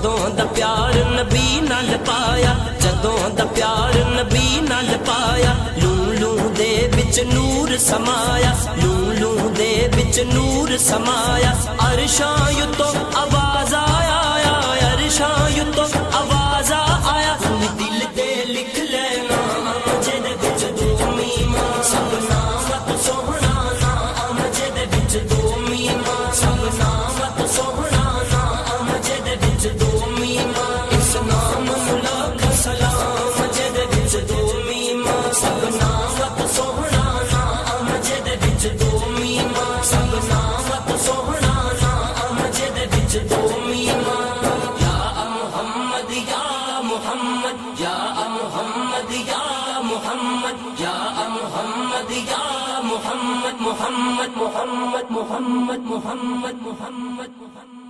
जदों दा प्यार नबी नाल पाया, जदों दा प्यार नबी नाल पाया। लू लू दे विच नूर समाया, लू लू दे विच नूर समाया। अरशां युतों आवाज आया, अरशां युतों आवाज आया। दिल दे लिख लेना जेदे विच दो मीमां, सब नाम तो सोहना नाम जेदे विच दो मीमां, सब नाम तो सोहना नाम जेदे विच दो मीमां। इस नाम नूं लाख सलाम जेदे विच दो मीमां, सब नाम तो सोहना नाम जेदे विच दो मीमां, सब नाम तो सोहना नाम जेदे विच दो मीमां। या मुहम्मद या मुहम्मद, या मुहम्मद या मुहम्मद, या मुहम्मद या मुहम्मद, मुहम्मद मुहम्मद मुहम्मद मुहम्मद मुहम्मद मुहम्मद।